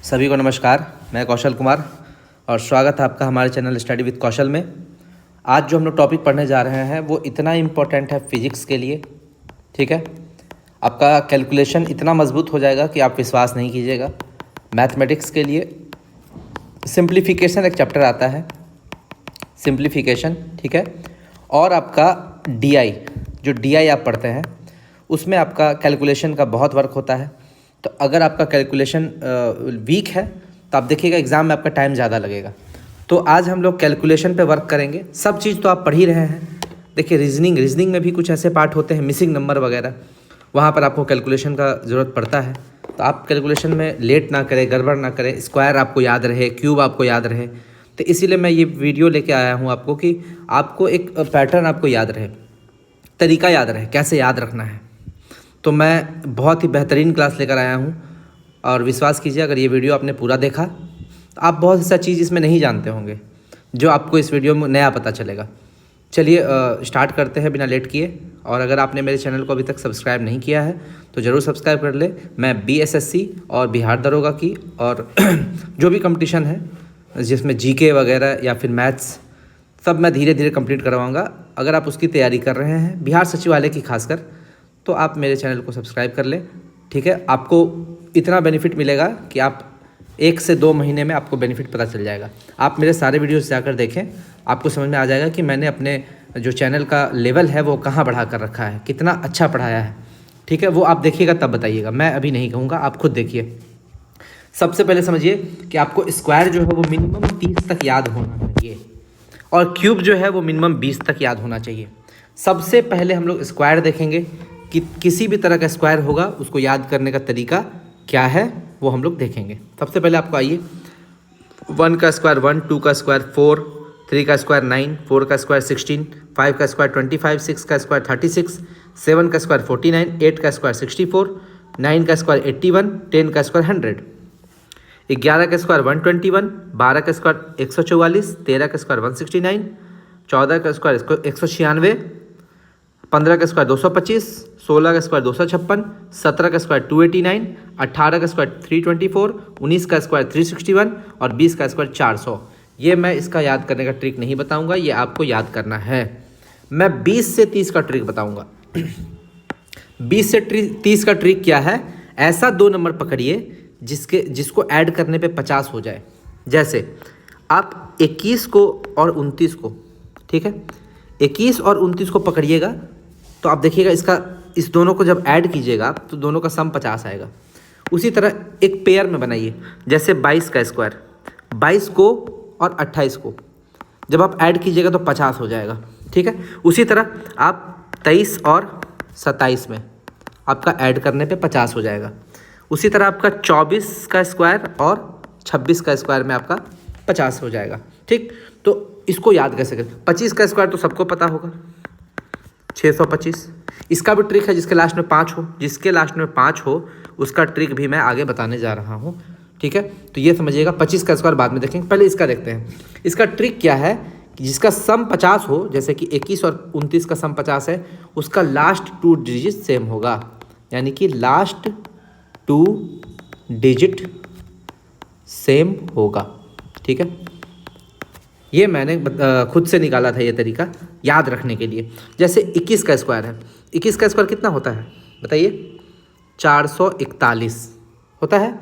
सभी को नमस्कार। मैं कौशल कुमार और स्वागत है आपका हमारे चैनल स्टडी विद कौशल में। आज जो हम लोग टॉपिक पढ़ने जा रहे हैं वो इतना इम्पोर्टेंट है फिजिक्स के लिए। ठीक है, आपका कैलकुलेशन इतना मजबूत हो जाएगा कि आप विश्वास नहीं कीजिएगा। मैथमेटिक्स के लिए सिंप्लीफिकेशन एक चैप्टर आता है, सिंप्लीफिकेशन, ठीक है। और आपका डीआई, जो डीआई आप पढ़ते हैं उसमें आपका कैलकुलेशन का बहुत वर्क होता है। तो अगर आपका कैलकुलेशन वीक है तो आप देखिएगा एग्ज़ाम में आपका टाइम ज़्यादा लगेगा। तो आज हम लोग कैलकुलेशन पे वर्क करेंगे। सब चीज़ तो आप पढ़ ही रहे हैं। देखिए रीजनिंग में भी कुछ ऐसे पार्ट होते हैं, मिसिंग नंबर वगैरह, वहाँ पर आपको कैलकुलेशन का ज़रूरत पड़ता है। तो आप कैलकुलेशन में लेट ना करें, गड़बड़ ना करें, स्क्वायर आपको याद रहे, क्यूब आपको याद रहे। तो इसीलिए मैं ये वीडियो लेके आया हूँ आपको कि आपको एक पैटर्न आपको याद रहे, तरीका याद रहे, कैसे याद रखना है। तो मैं बहुत ही बेहतरीन क्लास लेकर आया हूँ और विश्वास कीजिए अगर ये वीडियो आपने पूरा देखा तो आप बहुत सा चीज़ इसमें नहीं जानते होंगे जो आपको इस वीडियो में नया पता चलेगा। चलिए स्टार्ट करते हैं बिना लेट किए। और अगर आपने मेरे चैनल को अभी तक सब्सक्राइब नहीं किया है तो ज़रूर सब्सक्राइब कर ले। मैं बीएसएससी और बिहार दरोगा की और जो भी कंपटीशन है जिसमें जीके वगैरह या फिर मैथ्स, सब मैं धीरे धीरे कंप्लीट करवाऊँगा। अगर आप उसकी तैयारी कर रहे हैं, बिहार सचिवालय की खासकर, तो आप मेरे चैनल को सब्सक्राइब कर लें। ठीक है, आपको इतना बेनिफिट मिलेगा कि आप 1 से 2 महीने में आपको बेनिफिट पता चल जाएगा। आप मेरे सारे वीडियोस जाकर देखें, आपको समझ में आ जाएगा कि मैंने अपने जो चैनल का लेवल है वो कहाँ बढ़ा कर रखा है, कितना अच्छा पढ़ाया है। ठीक है, वो आप देखिएगा तब बताइएगा, मैं अभी नहीं कहूँगा, आप खुद देखिए। सबसे पहले समझिए कि आपको स्क्वायर जो है वो मिनिमम 30 तक याद होना चाहिए और क्यूब जो है वो मिनिमम 20 तक याद होना चाहिए। सबसे पहले हम लोग स्क्वायर देखेंगे कि किसी भी तरह का स्क्वायर होगा उसको याद करने का तरीका क्या है वो हम लोग देखेंगे। सबसे पहले आपको आइए, 1 का स्क्वायर 1, 2 का स्क्वायर 4, 3 का स्क्वायर 9, 4 का स्क्वायर 16, 5 का स्क्वायर 25, 6 का स्क्वायर 36, 7 का स्क्वायर 49, 8 का स्क्वायर 64, 9 का स्क्वायर 81, 10 का स्क्वायर 100, 11 का स्क्वायर 121, 12 का स्क्वायर 144, 13 का स्क्वायर 169, 14 का स्क्वायर 196, 15 का स्क्वायर 225, 16 का स्क्वायर 256, 17 का स्क्वायर 289, 18 का स्क्वायर 324, 19 का स्क्वायर 361 और 20 का स्क्वायर 400। ये मैं इसका याद करने का ट्रिक नहीं बताऊंगा, ये आपको याद करना है। मैं 20 से 30 का ट्रिक बताऊंगा। 20 से 30 का ट्रिक क्या है? ऐसा 2 नंबर पकड़िए जिसको ऐड करने पे 50 हो जाए। जैसे आप 21 को और 29 को, ठीक है, 21 और 29 को पकड़िएगा तो आप देखिएगा इस दोनों को जब ऐड कीजिएगा तो दोनों का सम 50 आएगा। उसी तरह एक पेयर में बनाइए, जैसे 22 का स्क्वायर 22 को और 28 को जब आप ऐड कीजिएगा तो 50 हो जाएगा। ठीक है, उसी तरह आप 23 और 27 में आपका ऐड करने पे 50 हो जाएगा। उसी तरह आपका 24 का स्क्वायर और 26 का स्क्वायर में आपका 50 हो जाएगा। ठीक, तो इसको याद कैसे करें? 25 का स्क्वायर तो सबको पता होगा, 625। इसका भी ट्रिक है, जिसके लास्ट में 5 हो, जिसके लास्ट में 5 हो उसका ट्रिक भी मैं आगे बताने जा रहा हूँ। ठीक है, तो ये समझिएगा। 25 का स्क्वायर बाद में देखेंगे, पहले इसका देखते हैं। इसका ट्रिक क्या है कि जिसका सम 50 हो, जैसे कि 21 और 29 का सम 50 है, उसका लास्ट 2 डिजिट सेम होगा, यानी कि लास्ट 2 डिजिट सेम होगा। ठीक है, ये मैंने खुद से निकाला था ये तरीका याद रखने के लिए। जैसे 21 का स्क्वायर है, 21 का स्क्वायर कितना होता है बताइए? 441 होता है।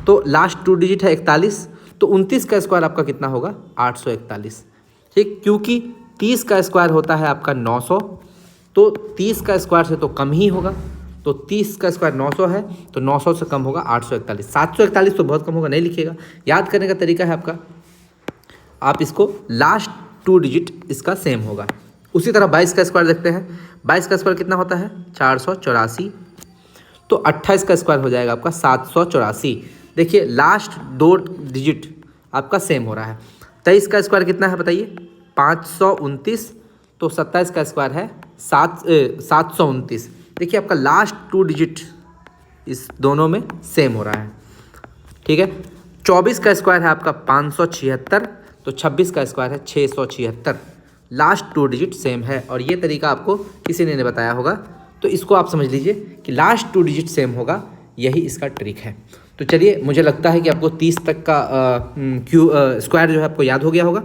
तो लास्ट 2 डिजिट है 41, तो 29 का स्क्वायर आपका कितना होगा? 841। ठीक, क्योंकि 30 का स्क्वायर होता है आपका 900, तो 30 का स्क्वायर से तो कम ही होगा। तो 30 का स्क्वायर 900 है, तो 900 से कम होगा 841। 741 तो बहुत कम होगा, नहीं लिखिएगा। याद करने का तरीका है आपका, आप इसको लास्ट 2 डिजिट इसका सेम होगा। उसी तरह 22 का स्क्वायर देखते हैं। 22 का स्क्वायर कितना होता है? 484। तो 28 का स्क्वायर हो जाएगा आपका 784। देखिए लास्ट 2 डिजिट आपका सेम हो रहा है। 23 का स्क्वायर कितना है बताइए? 529। तो 27 का स्क्वायर है 729। देखिए आपका लास्ट 2 डिजिट इस दोनों में सेम हो रहा है। ठीक है, 24 का स्क्वायर है आपका 576, तो 26 का स्क्वायर है 676। लास्ट 2 डिजिट सेम है और ये तरीका आपको किसी ने बताया होगा, तो इसको आप समझ लीजिए कि लास्ट 2 डिजिट सेम होगा, यही इसका ट्रिक है। तो चलिए, मुझे लगता है कि आपको 30 तक का स्क्वायर जो है आपको याद हो गया होगा।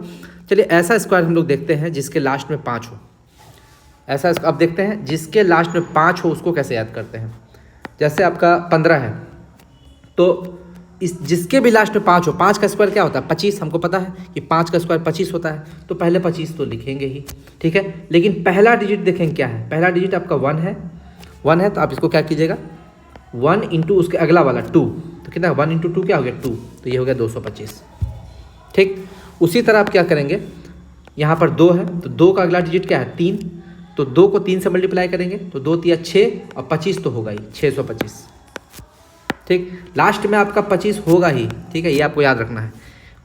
चलिए, ऐसा स्क्वायर हम लोग देखते हैं जिसके लास्ट में 5 हो। ऐसा अब देखते हैं जिसके लास्ट में 5 हो उसको कैसे याद करते हैं। जैसे आपका 15 है, तो इस जिसके भी लास्ट में 5 हो, 5 का स्क्वायर क्या होता है 25, हमको पता है कि 5 का स्क्वायर 25 होता है, तो पहले 25 तो लिखेंगे ही, ठीक है। लेकिन पहला डिजिट देखेंगे क्या है, पहला डिजिट आपका 1 है, 1 है, तो आप इसको क्या कीजिएगा 1 इंटू उसके अगला वाला 2, तो कितना 1 इंटू 2 क्या हो गया 2, तो ये हो गया 225, ठीक। उसी तरह आप क्या करेंगे, यहाँ पर 2 है तो 2 का अगला डिजिट क्या है 3, तो 2 को 3 से मल्टीप्लाई करेंगे तो 2 तिया 6 और 25 तो होगा ही 625, ठीक। लास्ट में आपका 25 होगा ही, ठीक है, ये आपको याद रखना है।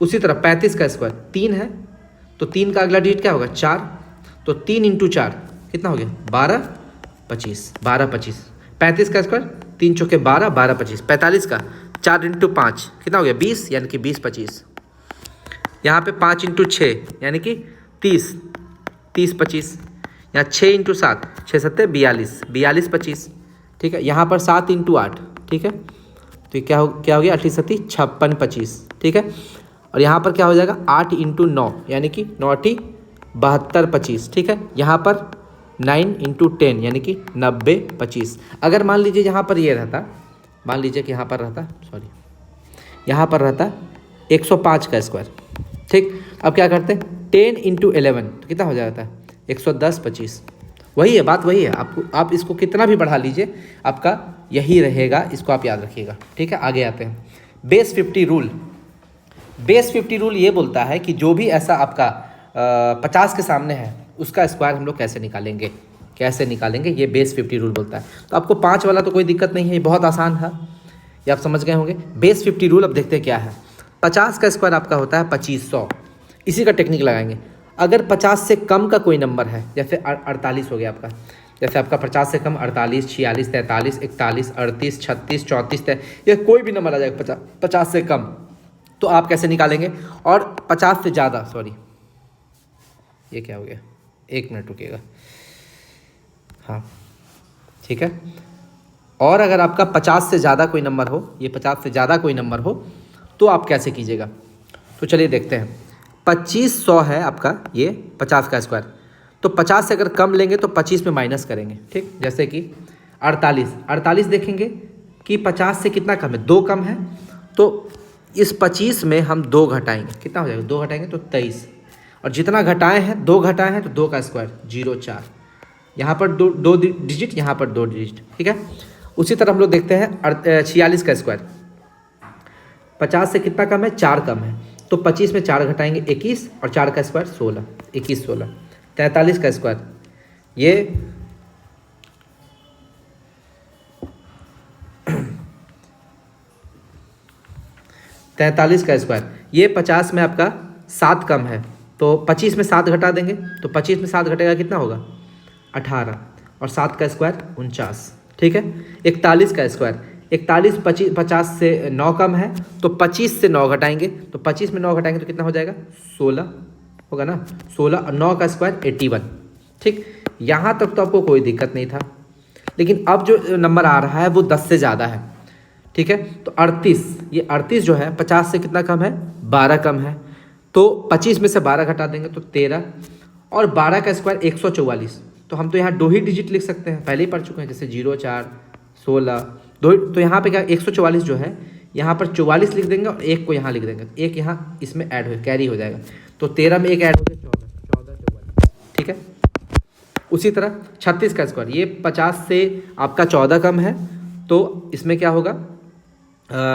उसी तरह 35 का स्क्वायर 3 है, तो 3 का अगला डिजिट क्या होगा 4, तो 3 इंटू 4 कितना हो गया 12 25, 12 25। 35 का स्क्वायर 3 चौके 12, 12 25। 45 का 4 इंटू 5 कितना हो गया 20, यानी कि 20 25। यहाँ पे 5 इंटू 6 यानी कि 30, 30 25। यहाँ 6 इंटू 7 6 7 42, 42 25, ठीक है। यहाँ पर 7 इंटू 8, ठीक है, तो क्या हो गया 8 7 56 25, ठीक है। और यहाँ पर क्या हो जाएगा 8 इंटू 9 यानी कि 9 8 72 25, ठीक है। यहाँ पर 9 इंटू 10 यानी कि 90 25। अगर मान लीजिए यहाँ पर ये रहता, मान लीजिए कि यहाँ पर रहता, सॉरी यहाँ पर रहता 105 का स्क्वायर, ठीक। अब क्या करते हैं 10 इंटू 11 तो कितना हो जाता है 110 25। वही है बात, वही है, आप इसको कितना भी बढ़ा लीजिए आपका यही रहेगा, इसको आप याद रखिएगा, ठीक है। आगे आते हैं बेस 50 रूल। बेस 50 रूल ये बोलता है कि जो भी ऐसा आपका 50 के सामने है उसका स्क्वायर हम लोग कैसे निकालेंगे, ये बेस 50 रूल बोलता है। तो आपको 5 वाला तो कोई दिक्कत नहीं है, ये बहुत आसान है, ये आप समझ गए होंगे। बेस 50 रूल अब देखते हैं क्या है। 50 का स्क्वायर आपका होता है 2500, इसी का टेक्निक लगाएंगे। अगर 50 से कम का कोई नंबर है, जैसे 48 हो गया आपका, जैसे आपका 50 से कम 48 46 43 41 38 36 34 ये कोई भी नंबर आ जाएगा 50 से कम, तो आप कैसे निकालेंगे। और 50 से ज़्यादा, सॉरी ये क्या हो गया, 1 मिनट रुकिएगा, हाँ ठीक है। और अगर आपका 50 से ज़्यादा कोई नंबर हो, ये 50 से ज़्यादा कोई नंबर हो, तो आप कैसे कीजिएगा। तो चलिए देखते हैं। 2500 है आपका ये 50 का स्क्वायर, तो 50 से अगर कम लेंगे तो 25 में माइनस करेंगे, ठीक। जैसे कि 48 देखेंगे कि 50 से कितना कम है, 2 कम है, तो इस 25 में हम 2 घटाएंगे, कितना हो जाएगा 2 घटाएंगे तो 23, और जितना घटाए हैं 2 घटाए हैं तो 2 का स्क्वायर 04, यहाँ पर दो डिजिट, यहाँ पर 2 डिजिट, ठीक है। उसी तरह हम लोग देखते हैं 46 का स्क्वायर, 50 से कितना कम है 4 कम है, तो 25 में 4 घटाएंगे 21, और 4 का स्क्वायर 16, 21 16। 43 का स्क्वायर ये 43 का स्क्वायर ये 50 में आपका 7 कम है, तो 25 में 7 घटा देंगे, तो 25 में 7 घटेगा कितना होगा 18, और 7 का स्क्वायर 49, ठीक है। 41 का स्क्वायर 41 50 से 9 कम है, तो 25 से 9 घटाएंगे, तो 25 में 9 घटाएंगे तो कितना हो जाएगा 16 होगा ना, 16, और 9 का स्क्वायर 81, ठीक। यहाँ तक तो आपको कोई दिक्कत नहीं था, लेकिन अब जो नंबर आ रहा है वो 10 से ज़्यादा है, ठीक है। तो 38, ये 38 जो है 50 से कितना कम है 12 कम है, तो 25 में से 12 घटा देंगे तो 13, और 12 का स्क्वायर 144, तो हम तो यहाँ 2 ही डिजिट लिख सकते हैं, पहले ही पढ़ चुके हैं, जैसे 0 4 16 2, तो यहाँ पे क्या 144 जो है यहाँ पर 44 लिख देंगे और 1 को यहाँ लिख देंगे, 1 यहाँ इसमें ऐड हो कैरी हो जाएगा, तो 13 में 1 ऐड हो गया 14 44, ठीक है। उसी तरह 36 का स्क्वायर ये 50 से आपका 14 कम है, तो इसमें क्या होगा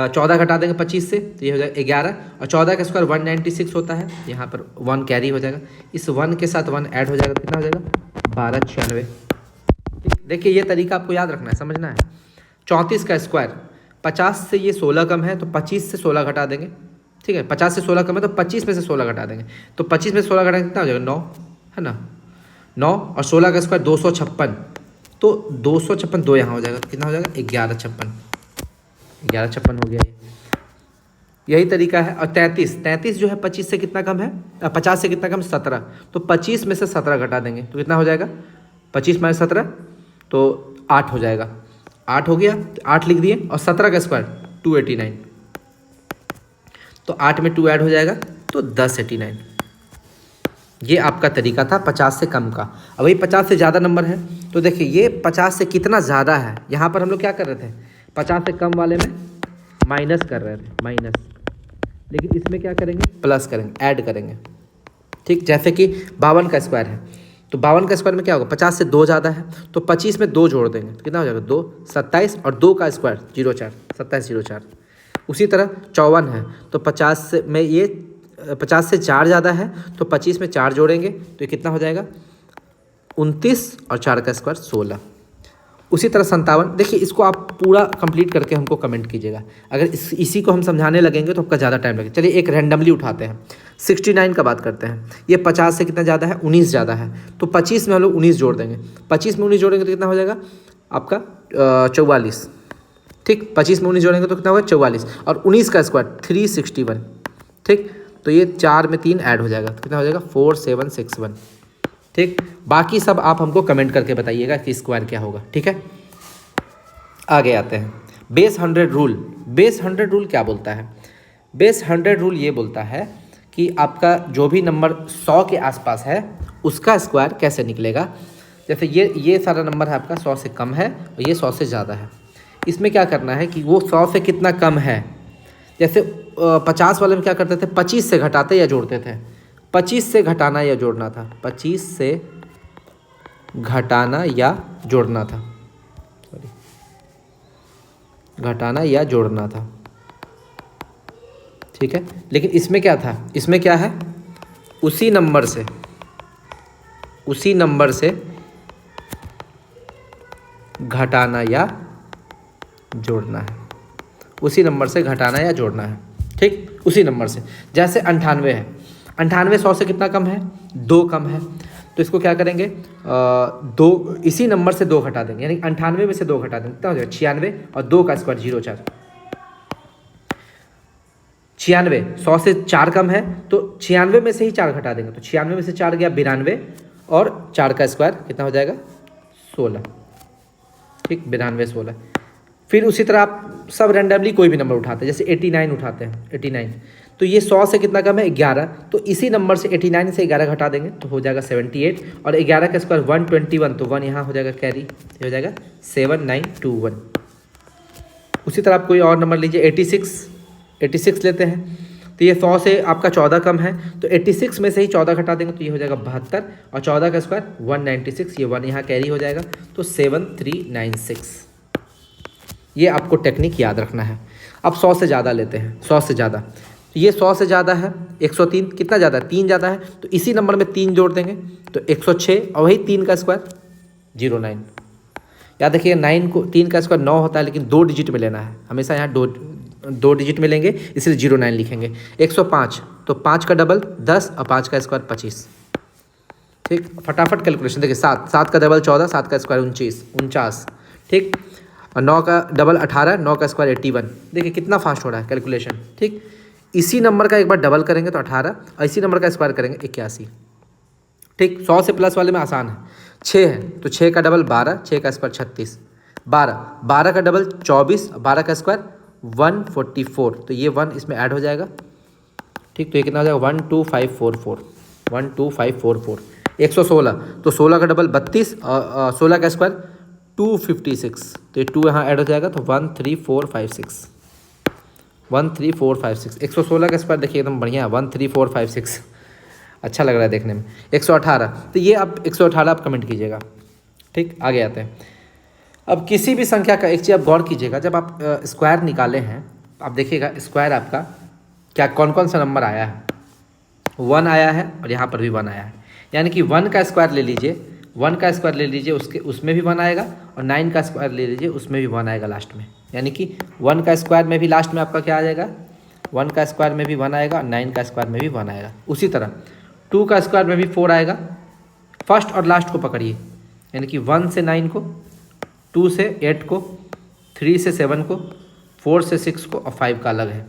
14 घटा देंगे 25 से, तो ये हो जाएगा 11, और 14 का स्क्वायर 196 होता है, यहाँ पर 1 कैरी हो जाएगा, इस 1 के साथ 1 ऐड हो जाएगा, कितना हो जाएगा 1296, ठीक। देखिए ये तरीका आपको याद रखना है, समझना है। 34 का स्क्वायर 50 से ये 16 कम है, तो 25 से 16 घटा देंगे, ठीक है। 50 से 16 कम है तो 25 में से 16 घटा देंगे, तो 25 में 16 घटाएंगे कितना हो जाएगा 9, है ना 9, और 16 का स्क्वायर 256, तो 256 2 यहाँ हो जाएगा, तो कितना हो जाएगा 1156 हो गया ये, यही तरीका है। और 33 जो है 25 से कितना कम है 50 से कितना कम 17, तो 25 में से 17 घटा देंगे तो कितना हो जाएगा 25 -17 तो 8 हो जाएगा, 8 हो गया, 8 लिख दिए, और 17 का स्क्वायर 289, तो 8 में 2 ऐड हो जाएगा तो 1089। ये आपका तरीका था 50 से कम का। अब वही 50 से ज़्यादा नंबर है, तो देखिए ये 50 से कितना ज़्यादा है, यहाँ पर हम लोग क्या कर रहे थे, 50 से कम वाले में माइनस कर रहे थे, माइनस, लेकिन इसमें क्या करेंगे, प्लस करेंगे, ऐड करेंगे। ठीक, जैसे कि 52 का स्क्वायर है, तो 52 का स्क्वायर में क्या होगा, 50 से 2 ज़्यादा है, तो 25 में 2 जोड़ देंगे तो कितना हो जाएगा, 2, 27, और 2 का स्क्वायर 04, 2704। उसी तरह 54 है, तो 50 में ये 50 से 4 ज़्यादा है, तो 25 में 4 जोड़ेंगे तो ये कितना हो जाएगा, 29, और 4 का स्क्वायर 16। उसी तरह 57, देखिए इसको आप पूरा कंप्लीट करके हमको कमेंट कीजिएगा। अगर इसी को हम समझाने लगेंगे तो आपका ज़्यादा टाइम लगेगा। चलिए एक रैंडमली उठाते हैं, 69 का बात करते हैं। ये 50 से कितना ज़्यादा है, 19 ज़्यादा है, तो 25 में हम लोग 19 जोड़ देंगे। 25 में 19 जोड़ेंगे तो कितना हो जाएगा आपका 44। ठीक, 25 में 19 जोड़ेंगे तो कितना होगा 44, और 19 का स्क्वायर 361। ठीक, तो ये 4 में 3 ऐड हो जाएगा तो कितना हो जाएगा 4761। ठीक, बाकी सब आप हमको कमेंट करके बताइएगा कि स्क्वायर क्या होगा। ठीक है, आगे आते हैं। Base 100 rule. बेस 100 रूल क्या बोलता है, बेस 100 रूल ये बोलता है कि आपका जो भी नंबर 100 के आसपास है उसका स्क्वायर कैसे निकलेगा। जैसे ये सारा नंबर है आपका 100 से कम है और ये 100 से ज़्यादा है, इसमें क्या करना है कि वो 100 से कितना कम है। जैसे 50 वाले में क्या करते थे, 25 से घटाते या जोड़ते थे, 25 से घटाना या जोड़ना था, 25 से घटाना या जोड़ना था, सॉरी, घटाना या जोड़ना था। ठीक है, लेकिन इसमें क्या था, इसमें क्या है, उसी नंबर से घटाना या जोड़ना है, उसी नंबर से घटाना या जोड़ना है। ठीक, उसी नंबर से। जैसे 98 है, 98 100 से कितना कम है, 2 कम है, तो इसको क्या करेंगे, 2 इसी नंबर से 2 घटा देंगे, यानी 98 में से 2 घटा देंगे, कितना हो जाएगा 96, और 2 का स्क्वायर 04। 96 100 से 4 कम है, तो 96 में से ही 4 घटा देंगे, तो 96 में से 4 गया 92, और 4 का स्क्वायर कितना हो जाएगा 16। ठीक, 92 16। फिर उसी तरह आप सब रैंडमली कोई भी नंबर उठाते हैं, जैसे 89 उठाते हैं, 89, तो ये 100 से कितना कम है 11, तो इसी नंबर से 89 से 11 घटा देंगे तो हो जाएगा 78, और 11 का स्क्वायर 121, तो 1 यहाँ हो जाएगा कैरी, हो जाएगा 7921। उसी तरह आप कोई और नंबर लीजिए, 86 लेते हैं, तो ये 100 से आपका 14 कम है, तो 86 में से ही 14 घटा देंगे तो ये हो जाएगा 72, और 14 का स्क्वायर 196, ये 1 यहाँ कैरी हो जाएगा तो 7396। ये आपको टेक्निक याद रखना है। अब 100 से ज़्यादा लेते हैं, 100 से ज़्यादा, तो ये 100 से ज़्यादा है 103, कितना ज़्यादा है 3 ज़्यादा है, तो इसी नंबर में 3 जोड़ देंगे तो 106, और वही 3 का स्क्वायर 09। याद रखिए 9 को 3 का स्क्वायर 9 होता है, लेकिन 2 डिजिट में लेना है, हमेशा यहाँ दो डिजिट में लेंगे, इसलिए 09 लिखेंगे। 105, तो 5 का डबल 10, और 5 का स्क्वायर 25। ठीक, फटाफट कैलकुलेशन देखिए, 7 का डबल 14, 7 का स्क्वायर 49। ठीक, और 9 का डबल 18, 9 का स्क्वायर 81। देखिए कितना फास्ट हो रहा है कैलकुलेशन। ठीक, इसी नंबर का एक बार डबल करेंगे तो 18, और इसी नंबर का स्क्वायर करेंगे 81। ठीक, 100 से प्लस वाले में आसान है। 6 है, तो 6 का डबल 12, 6 का स्क्वायर 36। 12 का डबल 24, 12 का स्क्वायर 144, तो ये 1 इसमें ऐड हो जाएगा। ठीक, तो ये कितना हो जाएगा 12544, 12544। 116, तो 16 का डबल 32, और 16 का स्क्वायर 256, तो ये 2 यहाँ ऐड हो जाएगा तो 13456, 13456। 116 का स्क्वायर देखिए एकदम बढ़िया है, 13456, अच्छा लग रहा है देखने में। 118, तो ये आप 118 आप कमेंट कीजिएगा। ठीक, आगे आते हैं। अब किसी भी संख्या का एक चीज़ आप गौर कीजिएगा, जब आप स्क्वायर निकाले हैं आप देखिएगा स्क्वायर आपका क्या कौन कौन सा नंबर आया है। 1 आया है, और यहाँ पर भी 1 आया है, यानी कि 1 का स्क्वायर ले लीजिए, 1 का स्क्वायर ले लीजिए, उसमें भी 1 आएगा, और 9 का स्क्वायर ले लीजिए, उसमें भी 1 आएगा लास्ट में। यानी कि 1 का स्क्वायर में भी लास्ट में आपका क्या आ जाएगा, 1 का स्क्वायर में भी 1 आएगा, और 9 का स्क्वायर में भी 1 आएगा। उसी तरह 2 का स्क्वायर में भी 4 आएगा। फर्स्ट और लास्ट को पकड़िए, यानी कि 1 से 9 को, 2 से 8 को, 3 से 7 को, 4 से 6 को, और 5 का अलग है,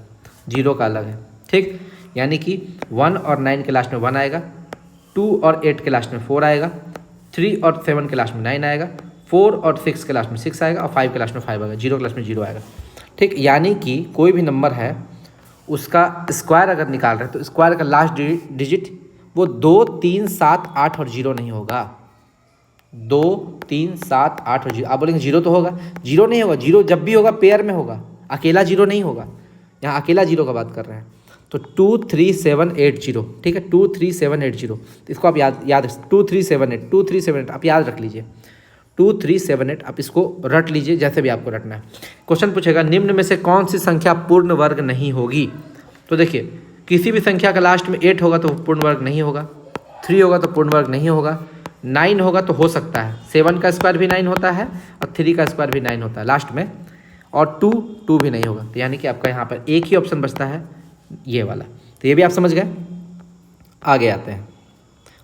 0 का अलग है। ठीक, यानी कि 1 और 9 के लास्ट में 1 आएगा, 2 और 8 के लास्ट में 4 आएगा, 3 और 7 के लास्ट में 9 आएगा, 4 और 6 के लास्ट में 6 आएगा, और 5 के लास्ट में 5 आएगा, 0 के लास्ट में 0 आएगा। ठीक, यानी कि कोई भी नंबर है उसका स्क्वायर अगर निकाल रहे हैं तो स्क्वायर का लास्ट डिजिट वो 2, 3, 7, 8 और 0 नहीं होगा। 2, 3, 7, 8 और 0। आप बोलेंगे 0 तो होगा, 0 नहीं होगा। 0 जब भी होगा पेयर में होगा, अकेला 0 नहीं होगा। यहाँ अकेला 0 का बात कर रहे हैं। तो 2, 3, 7, 8, 0, ठीक है, 2, 3, 7, 8, 0। तो इसको आप याद 2, 3, 7, 8, 2, 3, 7, 8 आप याद रख लीजिए। 2, 3, 7, 8 आप इसको रट लीजिए, जैसे भी आपको रटना है। क्वेश्चन पूछेगा निम्न में से कौन सी संख्या पूर्ण वर्ग नहीं होगी। तो देखिए, किसी भी संख्या का लास्ट में 8 होगा तो पूर्ण वर्ग नहीं होगा, 3 होगा तो पूर्ण वर्ग नहीं होगा, 9 होगा तो हो सकता है। 7 का स्क्वायर भी 9 होता है और 3 का स्क्वायर भी 9 होता है लास्ट में, और 2 भी नहीं होगा। तो यानी कि आपका यहाँ पर एक ही ऑप्शन बचता है, ये वाला। तो ये भी आप समझ गए। आगे आते हैं,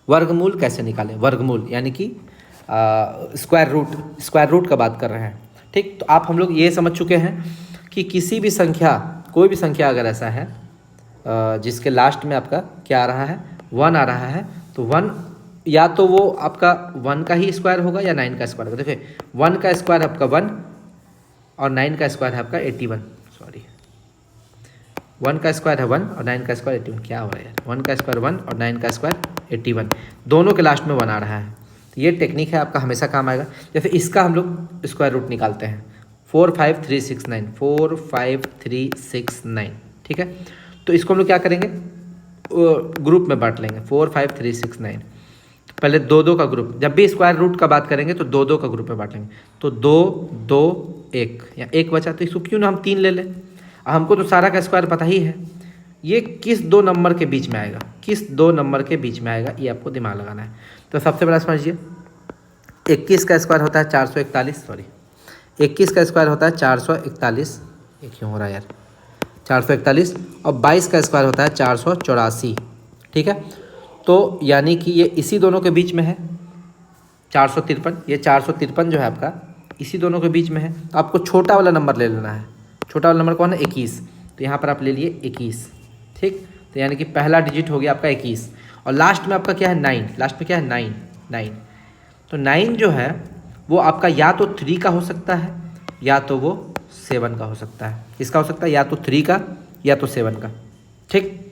वर्गमूल कैसे निकालें। वर्गमूल यानी कि स्क्वायर रूट का बात कर रहे हैं। ठीक, तो आप हम लोग ये समझ चुके हैं कि किसी भी संख्या, कोई भी संख्या अगर ऐसा है जिसके लास्ट में आपका क्या आ रहा है, 1 आ रहा है, तो 1 या तो वो आपका 1 का ही स्क्वायर होगा या 9 का स्क्वायर होगा। देखिए 1 का स्क्वायर है आपका 1 और 9 का स्क्वायर है आपका 81। सॉरी, 1 का स्क्वायर है 1 और 9 का स्क्वायर 81। क्या हो रहा है यार, 1 का स्क्वायर 1 और 9 का स्क्वायर 81, दोनों के लास्ट में 1 आ रहा है। तो ये टेक्निक है आपका, हमेशा काम आएगा। जैसे इसका हम लोग स्क्वायर रूट निकालते हैं, 4, 5, 3, 6, 9, 4, 5, 3, 6, 9, ठीक है। तो इसको हम लोग क्या करेंगे, ग्रुप में बांट लेंगे, 4, 5, 3, 6, 9। पहले 2 का ग्रुप, जब भी स्क्वायर रूट का बात करेंगे तो 2 का ग्रुप में बांट लेंगे। तो 2, 2, 1, या 1 बचा, तो इसको क्यों ना हम 3 ले लें। हमको तो सारा का स्क्वायर पता ही है। ये किस 2 नंबर के बीच में आएगा, किस 2 नंबर के बीच में आएगा, ये आपको दिमाग लगाना है। तो सबसे बड़ा समझिए, 21 का स्क्वायर होता है 441, सॉरी 21 का स्क्वायर होता है 441, ये क्यों हो रहा है यार, 441, और 22 का स्क्वायर होता है 484, ठीक है। तो यानी कि ये इसी दोनों के बीच में है 453, ये 453 जो है आपका इसी दोनों के बीच में है। तो आपको छोटा वाला नंबर ले लेना है। छोटा वाला नंबर कौन है, 21। तो यहाँ पर आप ले लिए 21, ठीक। तो यानी कि पहला डिजिट हो गया आपका 21, और लास्ट में आपका क्या है 9, लास्ट में क्या है 9। तो 9 जो है वो आपका या तो 3 का हो सकता है या तो वो 7 का हो सकता है। इसका हो सकता है या तो 3 का या तो 7 का, ठीक।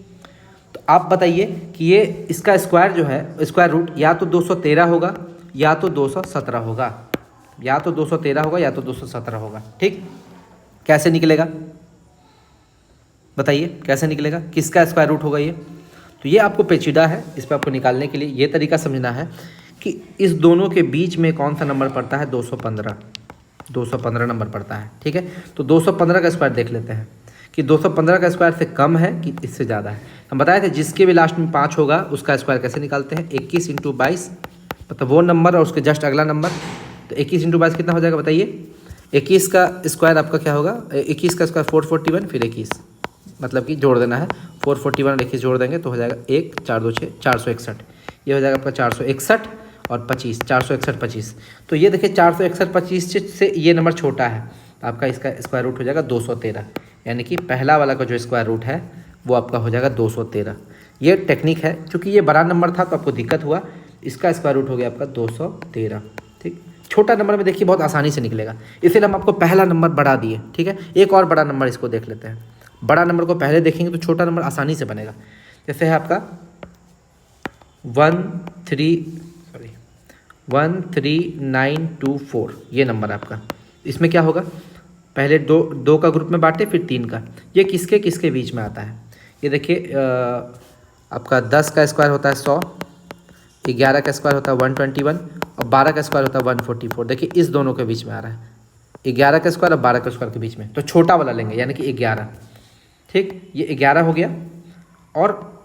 तो आप बताइए कि ये इसका स्क्वायर जो है, स्क्वायर रूट या तो 213 होगा या तो 217 होगा, या तो 213 होगा या तो 217 होगा, ठीक। कैसे निकलेगा बताइए, कैसे निकलेगा, किसका स्क्वायर रूट होगा ये। तो ये आपको पेचीदा है, इस पर आपको निकालने के लिए ये तरीका समझना है कि इस दोनों के बीच में कौन सा नंबर पड़ता है, 215 नंबर पड़ता है, ठीक है। तो 215 का स्क्वायर देख लेते हैं कि 215 का स्क्वायर से कम है कि इससे ज़्यादा है। हम बताए थे जिसके भी लास्ट में 5 होगा उसका स्क्वायर कैसे निकालते हैं, 21 × 22, मतलब वो नंबर और उसके जस्ट अगला नंबर। तो 21 × 22 कितना हो जाएगा बताइए। 21 का स्क्वायर आपका क्या होगा, 21 का स्क्वायर 441, फिर 21, मतलब कि जोड़ देना है 441 और 21 जोड़ देंगे तो हो जाएगा 1, 4, 2, 6, 461। ये हो जाएगा आपका 461 और 25, 461, 25। तो ये देखिए 461, 25 से ये नंबर छोटा है, तो आपका इसका स्क्वायर रूट हो जाएगा 213। यानी कि पहला वाला का जो स्क्वायर रूट है वो आपका हो जाएगा 213। ये टेक्निक है, क्योंकि ये बड़ा नंबर था तो आपको दिक्कत हुआ, इसका स्क्वायर रूट हो गया आपका 213, ठीक। छोटा नंबर में देखिए बहुत आसानी से निकलेगा, इसलिए हम आपको पहला नंबर बढ़ा दिए, ठीक है। एक और बड़ा नंबर इसको देख लेते हैं। बड़ा नंबर को पहले देखेंगे तो छोटा नंबर आसानी से बनेगा। जैसे है आपका 13924, ये नंबर आपका, इसमें क्या होगा, पहले दो का ग्रुप में बांटे फिर 3 का। ये किसके किसके बीच में आता है, ये देखिए आपका 10 का स्क्वायर होता है 100, 11 का स्क्वायर होता है 121 और 12 का स्क्वायर होता है 144। देखिए इस दोनों के बीच में आ रहा है, 11 का स्क्वायर और 12 का स्क्वायर के बीच में, तो छोटा वाला लेंगे यानी कि 11, ठीक। ये 11 हो गया और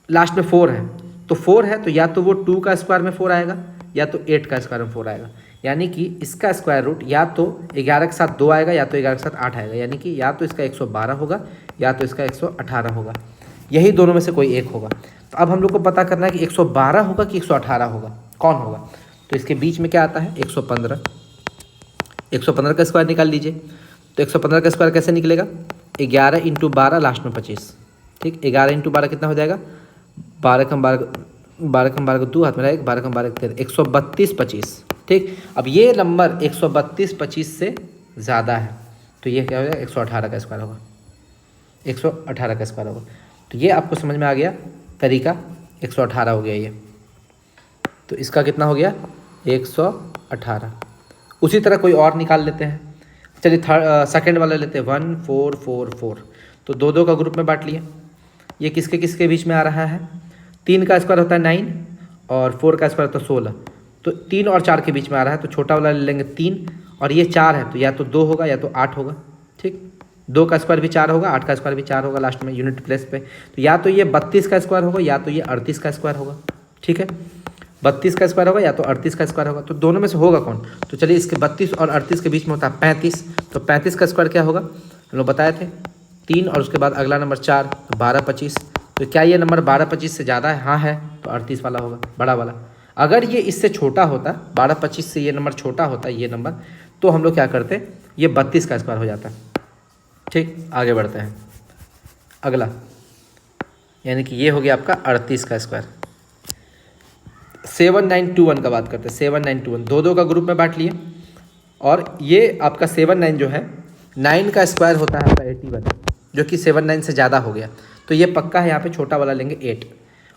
लास्ट में 4 है, तो 4 है तो या तो वो 2 का स्क्वायर में 4 आएगा या तो 8 का स्क्वायर में 4 आएगा। यानी कि इसका स्क्वायर रूट या तो 11 के साथ 2 आएगा या तो 11 के साथ 8 आएगा। यानी कि या तो इसका 112 होगा या तो इसका 118 होगा, यही दोनों में से कोई एक होगा। तो अब हम लोग को पता करना है कि 112 होगा कि 118 होगा, कौन होगा। तो इसके बीच में क्या आता है 115, 115 का स्क्वायर निकाल लीजिए। तो 115 का स्क्वायर कैसे निकलेगा, 11 × 12 लास्ट में 25, ठीक। 11 × 12 कितना हो जाएगा, 12 कम 12 को 2 हाथ में रहेगा, 12 कम 12 13, 132, 25, ठीक। अब ये नंबर 132, 25 से ज़्यादा है, तो ये क्या हो जाएगा 118 का स्क्वायर होगा, 118 का स्क्वायर होगा। तो ये आपको समझ में आ गया तरीका, 118 हो गया ये। तो इसका कितना हो गया 118। उसी तरह कोई और निकाल लेते हैं। चलिए सेकंड वाला लेते हैं 1 4 4 4। तो दो दो का ग्रुप में बांट लिए। ये किसके किसके बीच में आ रहा है, 3 का स्क्वायर होता है 9 और 4 का स्क्वायर होता है 16। तो 3 और 4 के बीच में आ रहा है, तो छोटा वाला ले लेंगे 3 और ये 4 है, तो या तो 2 होगा या तो 8 होगा। ठीक, 2 का स्क्वायर भी 4 होगा, 8 का स्क्वायर भी 4 होगा लास्ट में यूनिट प्लेस पे। तो या तो ये 32 का स्क्वायर होगा या तो ये 38 का स्क्वायर होगा। ठीक है, 32 का स्क्वायर होगा या तो 38 का स्क्वायर होगा। तो दोनों में से होगा कौन, तो चलिए इसके 32 और 38 के बीच में होता है 35। तो 35 का स्क्वायर क्या होगा, हम लोग बताए थे 3 और उसके बाद अगला नंबर 4, तो 12 25। तो क्या ये नंबर 12 25 से ज़्यादा है, हाँ है, तो 38 वाला होगा बड़ा वाला। अगर ये इससे छोटा होता, 12 25 से ये नंबर छोटा होता ये नंबर, तो हम लोग क्या करते, ये 32 का स्क्वायर हो जाता। ठीक, आगे बढ़ते हैं अगला, यानी कि ये हो गया आपका 38 का स्क्वायर। 7921 का बात करते हैं, 7921 दो दो का ग्रुप में बांट लिए। और ये आपका 79 जो है 9 का स्क्वायर होता है आपका 81, जो कि 79 से ज़्यादा हो गया। तो ये पक्का है, यहाँ पे छोटा वाला लेंगे 8।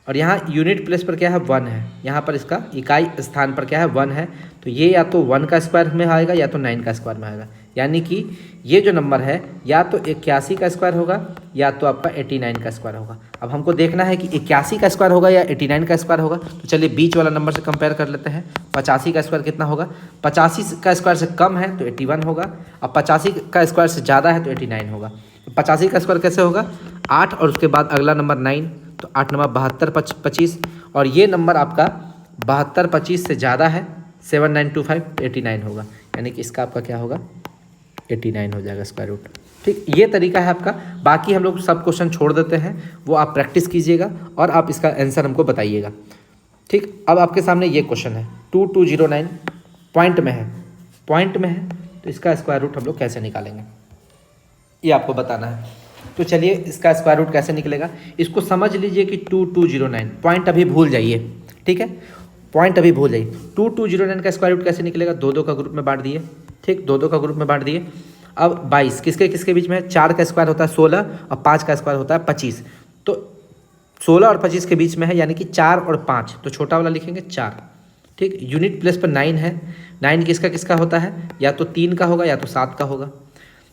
और यहाँ यूनिट प्लेस पर क्या है 1 है, यहाँ पर इसका इकाई स्थान पर क्या है 1 है। तो ये या तो 1 का स्क्वायर में आएगा या तो 9 का स्क्वायर में आएगा। यानी कि ये जो नंबर है या तो 81 का स्क्वायर होगा या तो आपका 89 का स्क्वायर होगा। अब हमको देखना है कि 81 का स्क्वायर होगा या 89 का स्क्वायर होगा। तो चलिए बीच वाला नंबर से कंपेयर कर लेते हैं। 85 का स्क्वायर कितना होगा, 85 का स्क्वायर से कम है तो 81 होगा, अब 85 का स्क्वायर से ज़्यादा है तो 89 होगा। 85 का स्क्वायर कैसे होगा, 8 और उसके बाद अगला नंबर 9, तो 8 नंबर 72 25। और ये नंबर आपका 72 25 से ज़्यादा है 7925, तो 89 होगा। यानी कि इसका आपका क्या होगा 89 हो जाएगा स्क्वायर रूट। ठीक, ये तरीका है आपका। बाकी हम लोग सब क्वेश्चन छोड़ देते हैं, वो आप प्रैक्टिस कीजिएगा और आप इसका आंसर हमको बताइएगा। ठीक, अब आपके सामने ये क्वेश्चन है 2209 पॉइंट में है, पॉइंट में है, तो इसका स्क्वायर रूट हम लोग कैसे निकालेंगे ये आपको बताना है। तो चलिए इसका स्क्वायर रूट कैसे निकलेगा, इसको समझ लीजिए कि 2209 पॉइंट अभी भूल जाइए। ठीक है, पॉइंट अभी भूल जाइए। 2209 का स्क्वायर रूट कैसे निकलेगा, दो दो का ग्रुप में बांट दिए। ठीक, दो दो का ग्रुप में बांट दिए। अब 22 किसके किसके बीच में है, 4 का स्क्वायर होता है 16 और 5 का स्क्वायर होता है 25। तो 16 और 25 के बीच में है, यानी कि 4 और 5, तो छोटा वाला लिखेंगे 4। ठीक, यूनिट प्लेस पर 9 है, 9 किसका किसका होता है, या तो 3 का होगा या तो 7 का होगा।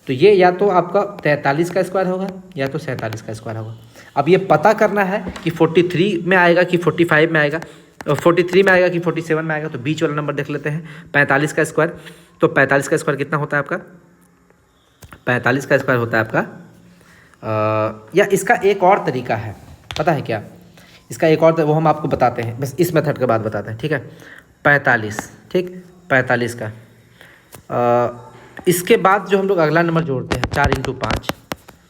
तो ये या तो आपका 43 का स्क्वायर होगा या तो 47 का स्क्वायर होगा। अब ये पता करना है कि 43 में आएगा कि 45 में आएगा, और 43 में आएगा कि 47 में आएगा। तो बीच वाला नंबर देख लेते हैं 45 का स्क्वायर। तो 45 का स्क्वायर कितना होता है आपका, 45 का स्क्वायर होता है आपका या इसका एक और तरीका है, पता है क्या, इसका एक और वो हम आपको बताते हैं, बस इस मेथड के बाद बताते हैं। ठीक है, 45, ठीक 45 का इसके बाद जो हम लोग अगला नंबर जोड़ते हैं 4 × 5,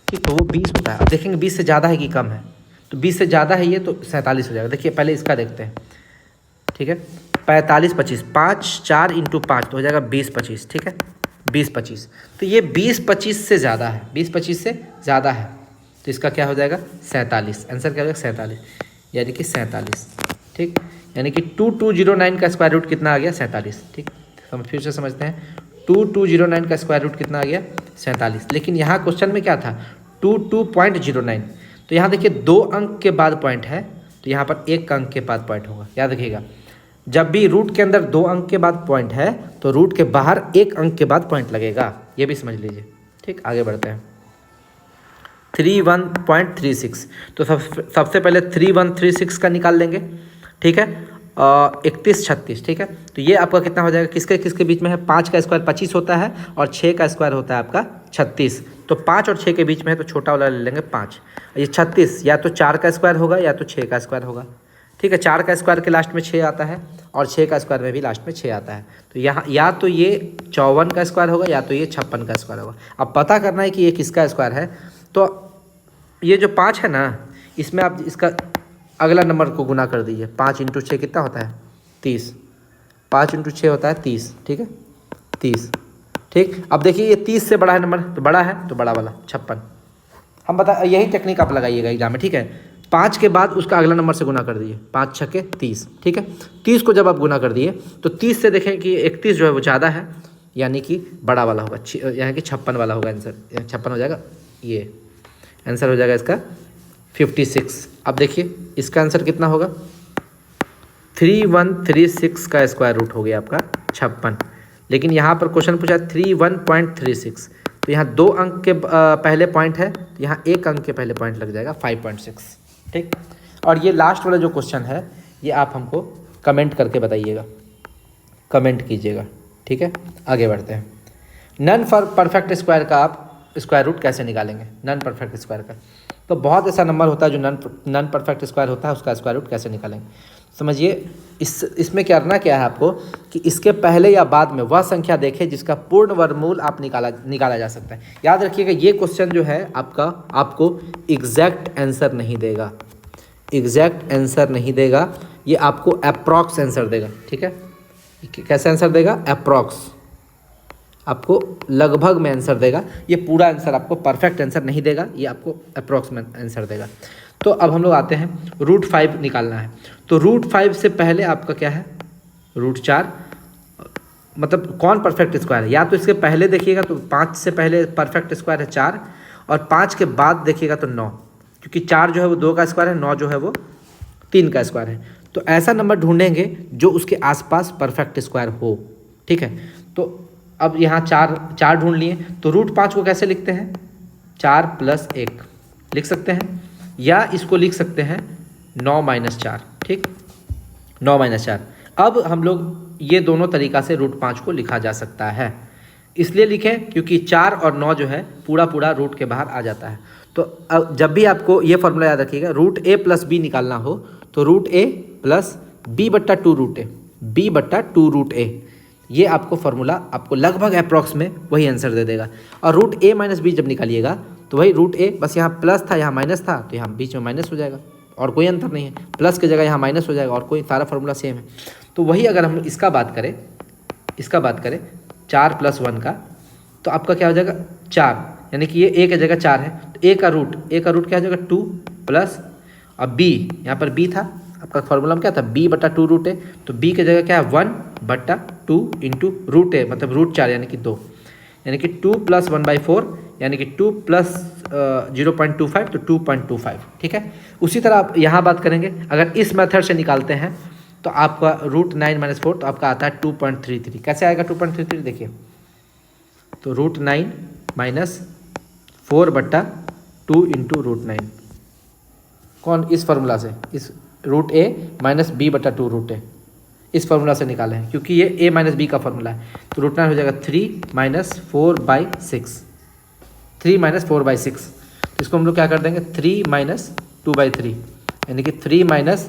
ठीक, तो वो 20 होता है। अब देखेंगे 20 से ज़्यादा है कि कम है, तो 20 से ज़्यादा है ये, तो 47 हो जाएगा। देखिए पहले इसका देखते हैं। ठीक है, 45 25, 5 4 × 5 तो हो जाएगा 20 25। ठीक है, 20 25, तो ये 20 25 से ज़्यादा है, 20 25 से ज़्यादा है, तो इसका क्या हो जाएगा 47। आंसर क्या हो जाएगा 47, यानी कि 47। ठीक, यानी कि 2209 का स्क्वायर रूट कितना आ गया 47। ठीक, हम फिर से समझते हैं, 2209 का स्क्वायर रूट कितना आ गया 47। लेकिन यहाँ क्वेश्चन में क्या था 22.09, तो यहाँ देखिए 2 अंक के बाद पॉइंट है, तो यहाँ पर 1 अंक के बाद पॉइंट होगा। याद रखिएगा, जब भी रूट के अंदर 2 अंक के बाद पॉइंट है तो रूट के बाहर 1 अंक के बाद पॉइंट लगेगा, ये भी समझ लीजिए। ठीक, आगे बढ़ते हैं। 31.36, तो सबसे पहले 3136 का निकाल लेंगे। ठीक है, 31 36। ठीक है, तो ये आपका कितना हो जाएगा, किसके किसके बीच में है, 5 का स्क्वायर 25 होता है और 6 का स्क्वायर होता है आपका 36। तो 5 और 6 के बीच में है, तो छोटा वाला ले लेंगे 5। ये 36 या तो 4 का स्क्वायर होगा या तो 6 का स्क्वायर होगा। ठीक है, 4 का स्क्वायर के लास्ट में 6 आता है और 6 का स्क्वायर में भी लास्ट में 6 आता है। तो यहाँ या तो ये 54 का स्क्वायर होगा या तो ये 56 का स्क्वायर होगा। अब पता करना है कि ये किसका स्क्वायर है। तो ये जो 5 है ना, इसमें आप इसका अगला नंबर को गुना कर दीजिए। 5 × 6 कितना होता है 30, 5 × 6 होता है 30। ठीक है, 30। ठीक, अब देखिए ये 30 से बड़ा है नंबर, तो बड़ा है तो बड़ा वाला 56। हम बता, यही टेक्निक आप लगाइएगा एग्जाम में। ठीक है, 5 के बाद उसका अगला नंबर से गुना कर दिए, 5 6 30। ठीक है, 30 को जब आप गुना कर दिए तो 30 से देखें कि 31 जो है वो ज़्यादा है, यानी कि बड़ा वाला होगा, यानी कि 56 वाला होगा आंसर, 56 हो जाएगा, ये आंसर हो जाएगा इसका 56। अब देखिए इसका आंसर कितना होगा, 3136 का स्क्वायर रूट हो गया आपका 56। लेकिन यहाँ पर क्वेश्चन पूछा 31.36, तो यहाँ 2 अंक के पहले पॉइंट है, तो यहाँ 1 अंक के पहले पॉइंट लग जाएगा 5.6। ठीक, और ये लास्ट वाला जो क्वेश्चन है ये आप हमको कमेंट करके बताइएगा, कमेंट कीजिएगा। ठीक है, आगे बढ़ते हैं। नन फॉर परफेक्ट स्क्वायर का आप स्क्वायर रूट कैसे निकालेंगे, नन परफेक्ट स्क्वायर का। तो बहुत ऐसा नंबर होता है जो नन परफेक्ट स्क्वायर होता है, उसका स्क्वायर रूट कैसे निकालेंगे। समझिए इसमें करना क्या है आपको कि इसके पहले या बाद में वह संख्या देखें जिसका पूर्ण वर्गमूल आप निकाला जा सकता है। याद रखिएगा ये क्वेश्चन जो है आपको एग्जैक्ट आंसर नहीं देगा, एग्जैक्ट आंसर नहीं देगा, ये आपको अप्रॉक्स आंसर देगा। ठीक है, कैसे आंसर देगा, अप्रॉक्स, आपको लगभग में आंसर देगा, ये पूरा आंसर आपको परफेक्ट आंसर नहीं देगा, ये आपको अप्रॉक्स में आंसर देगा। तो अब हम लोग आते हैं √5 निकालना है। तो √5 से पहले आपका क्या है, √4, मतलब कौन परफेक्ट स्क्वायर है। या तो इसके पहले देखिएगा तो 5 से पहले परफेक्ट स्क्वायर है 4, और 5 के बाद देखिएगा तो 9, क्योंकि 4 जो है वो 2 का स्क्वायर है, 9 जो है वो 3 का स्क्वायर है। तो ऐसा नंबर ढूंढेंगे जो उसके आसपास परफेक्ट स्क्वायर हो। ठीक है, तो अब यहाँ 4 ढूंढ लिए, तो √5 को कैसे लिखते हैं, 4 + 1 लिख सकते हैं, या इसको लिख सकते हैं 9 - 4। ठीक, 9 - 4। अब हम लोग ये दोनों तरीक़ा से √5 को लिखा जा सकता है। इसलिए लिखें क्योंकि 4 और 9 जो है पूरा रूट के बाहर आ जाता है। तो अब जब भी आपको ये फॉर्मूला याद रखिएगा, √a + b निकालना हो तो √a + b/2 b/2 ये आपको फार्मूला आपको लगभग अप्रॉक्स में वही आंसर दे देगा। और √a - b जब निकालिएगा तो वही √a, बस यहाँ प्लस था यहाँ माइनस था, तो यहाँ बीच में माइनस हो जाएगा और कोई अंतर नहीं है, प्लस की जगह यहाँ माइनस हो जाएगा और कोई सारा फार्मूला सेम है। तो वही अगर हम इसका बात करें 4 + 1 का, तो आपका क्या हो जाएगा 4, यानी कि ये a की जगह 4 है, तो a का रूट क्या हो जाएगा 2 प्लस, अब b यहाँ पर b था, आपका फार्मूला में क्या था b/2 तो b की जगह क्या है 1/2 इंटू √a मतलब √4 यानी कि 2, यानी कि 2 + 1/4 यानी कि 2 + 0.25 तो 2.25। ठीक है, उसी तरह आप यहाँ बात करेंगे, अगर इस मेथड से निकालते हैं तो आपका √9 - 4 तो आपका आता है 2.33। कैसे आएगा 2.33 देखिए, तो √9 - 4/2 इंटू √9, कौन, इस फार्मूला से, इस √a - b/2 इस फार्मूला से निकाले हैं, क्योंकि ये a - b का फार्मूला है। तो √9 हो जाएगा 3 - 4/6, 3 - 4/6, तो इसको हम लोग क्या कर देंगे 3 - 2/3 यानी कि 3 -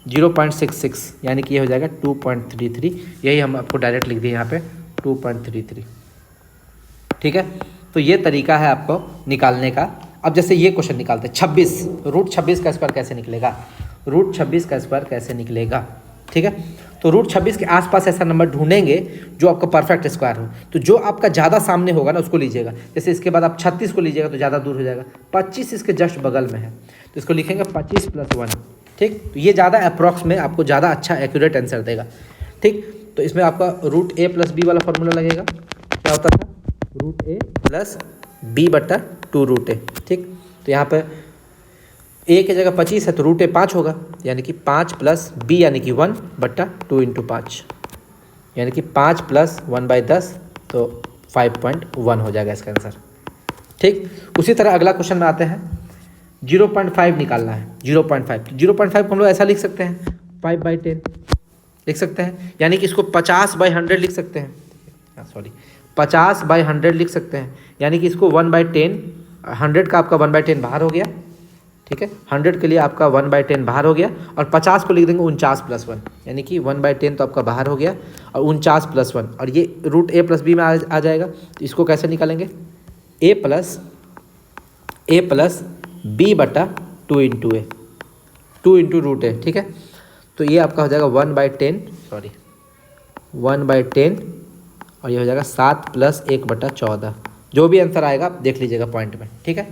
0.66 यानी कि ये हो जाएगा 2.33। यही हम आपको डायरेक्ट लिख दिए यहाँ पे 2.33। ठीक है, तो ये तरीका है आपको निकालने का। अब जैसे ये क्वेश्चन निकालते हैं 26, √26 का स्क्वायर कैसे निकलेगा, √26 का स्क्वायर कैसे निकलेगा। ठीक है, तो √26 के आसपास ऐसा नंबर ढूंढेंगे जो आपका परफेक्ट स्क्वायर हो। तो जो आपका ज़्यादा सामने होगा ना उसको लीजिएगा, जैसे इसके बाद आप 36 को लीजिएगा तो ज़्यादा दूर हो जाएगा, 25 इसके जस्ट बगल में है तो इसको लिखेंगे 25 + 1। ठीक, तो ये ज़्यादा अप्रॉक्स में आपको ज़्यादा अच्छा एक्यूरेट आंसर देगा। ठीक, तो इसमें आपका √a + b वाला फार्मूला लगेगा, क्या होता था √a + b/2 ठीक, तो यहाँ पर a की जगह 25 है तो √a 5 होगा, यानी कि 5 + b यानी कि 1/2 इंटू 5 यानी कि 5 + 1/10 तो 5.1 हो जाएगा इसका आंसर। ठीक, उसी तरह अगला क्वेश्चन में आते हैं 0.5 निकालना है। 0.5 को हम लोग ऐसा लिख सकते हैं 5/10 लिख सकते हैं, यानी कि इसको 50/100 लिख सकते हैं, 50/100 लिख सकते हैं, यानी कि इसको 1/10, 100 का आपका 1/10 बाहर हो गया। ठीक है, 100 के लिए आपका 1/10 बाहर हो गया, और 50 को लिख देंगे 49 + 1 यानी कि 1/10 तो आपका बाहर हो गया और 49 + 1, और ये √a + b में आ जाएगा। तो इसको कैसे निकालेंगे a + b/2 into a, 2 into √a। ठीक है, तो ये आपका हो जाएगा 1/10 और ये हो जाएगा 7 + 1/14, जो भी आंसर आएगा आप देख लीजिएगा पॉइंट में। ठीक है,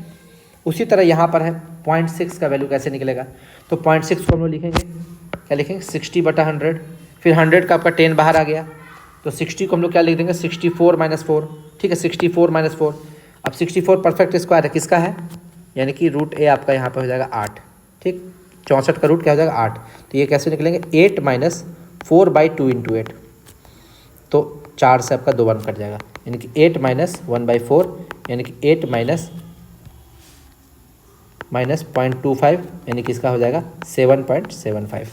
उसी तरह यहाँ पर है 0.6 का वैल्यू कैसे निकलेगा, तो 0.6 को हम लोग लिखेंगे, क्या लिखेंगे 60/100, फिर 100 का आपका 10 बाहर आ गया, तो 60 को हम लोग क्या लिख देंगे 64 माइनस 4, ठीक है 64 माइनस 4। अब 64 परफेक्ट स्क्वायर है किसका है, यानी कि रूट ए आपका यहाँ पे हो जाएगा 8, ठीक 64 का रूट क्या हो जाएगा 8। तो ये कैसे निकलेंगे 8 माइनस 4/2 इंटू 8, तो 4 से आपका 2 1 कट जाएगा, यानी कि 8 माइनस 1/4, यानी कि 8 माइनस 0.25, यानी कि इसका हो जाएगा 7.75।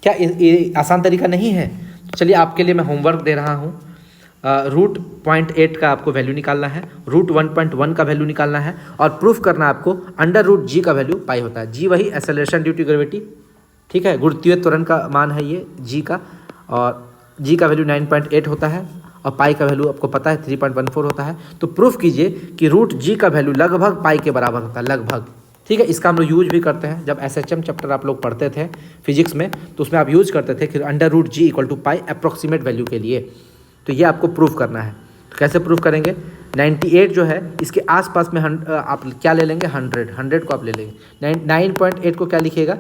क्या ये आसान तरीका नहीं है? तो चलिए आपके लिए मैं होमवर्क दे रहा हूँ। रूट 0.8 का आपको वैल्यू निकालना है, रूट 1.1 का वैल्यू निकालना है, और प्रूफ करना है आपको अंडर रूट जी का वैल्यू पाई होता है। जी वही एक्सेलरेशन ड्यू टू ग्रेविटी, ठीक है, गुरुत्वीय त्वरण का मान है ये जी का, और जी का वैल्यू 9.8 होता है, और पाई का वैल्यू आपको पता है 3.14 होता है। तो प्रूफ कीजिए कि रूट जी का वैल्यू लगभग पाई के बराबर होता है, लगभग, ठीक है। इसका हम लोग यूज भी करते हैं, जब एसएचएम चैप्टर आप लोग पढ़ते थे फिजिक्स में, तो उसमें आप यूज करते थे कि under root g equal to pi approximate value के लिए। तो ये आपको प्रूफ करना है। तो कैसे प्रूफ करेंगे, 98 जो है इसके आसपास में आप क्या ले लेंगे 100 को आप ले लेंगे। 9.8 को क्या लिखिएगा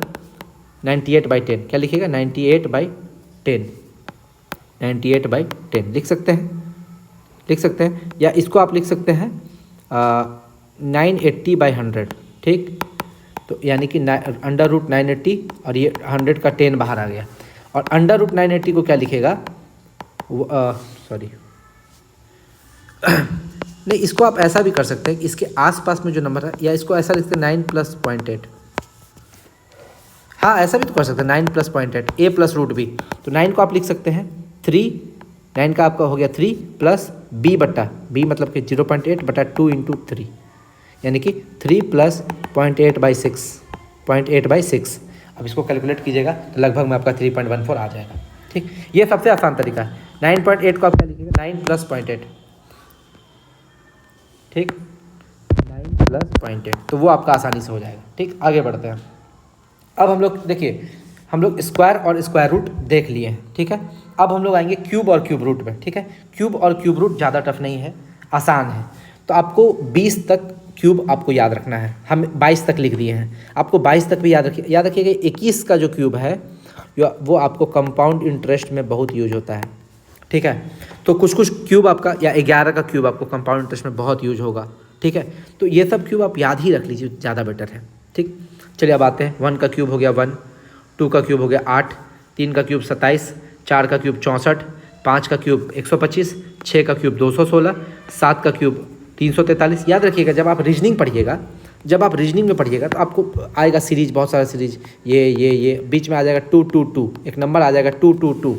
98/10, क्या लिखिएगा 98/10, 98/10 लिख सकते हैं, या इसको आप लिख सकते हैं 980/100, ठीक। तो यानी कि अंडर रूट 980, और ये 100 का 10 बाहर आ गया, और अंडर रूट 980 को क्या लिखेगा सॉरी नहीं, इसको आप ऐसा भी कर सकते हैं, इसके आसपास में जो नंबर है, या इसको ऐसा लिखते हैं 9 + 0.8, हाँ ऐसा भी तो कर सकते हैं 9 + 0.8, a प्लस रूट बी। तो 9 को आप लिख सकते हैं 3, 9 का आपका हो गया 3 प्लस b मतलब कि 0.8/2 इंटू 3, यानी कि 3 + 0.8/6। अब इसको कैलकुलेट कीजिएगा तो लगभग में आपका 3.14 आ जाएगा, ठीक। ये सबसे आसान तरीका है। 9.8 को आप क्या लिखिएगा 9 + 0.8, ठीक 9 + 0.8, तो वो आपका आसानी से हो जाएगा, ठीक। आगे बढ़ते हैं। अब हम लोग देखिए, हम लोग स्क्वायर और स्क्वायर रूट देख लिए हैं, ठीक है। अब हम लोग आएंगे क्यूब और क्यूब रूट में, ठीक है। क्यूब और क्यूब रूट ज़्यादा टफ नहीं है, आसान है। तो आपको 20 तक क्यूब आपको याद रखना है, हम 22 तक लिख दिए हैं, आपको 22 तक भी याद रखिएगा। 21 का जो क्यूब है वो आपको कंपाउंड इंटरेस्ट में बहुत यूज होता है, ठीक है। तो कुछ क्यूब आपका, या 11 का क्यूब आपको कंपाउंड इंटरेस्ट में बहुत यूज होगा, ठीक है। तो ये सब क्यूब आप याद ही रख लीजिए, ज़्यादा बेटर है, ठीक। चलिए अब आते हैं। 1 का क्यूब हो गया 1, 2 का क्यूब हो गया 8, 3 का क्यूब 27, 4 का क्यूब 64, 5 का क्यूब 125, 6 का क्यूब 216, 7 का क्यूब 343। याद रखिएगा जब आप रीजनिंग में पढ़िएगा तो आपको आएगा सीरीज, बहुत सारा सीरीज, ये बीच में आ जाएगा 2 2 2, एक नंबर आ जाएगा 2 2 2,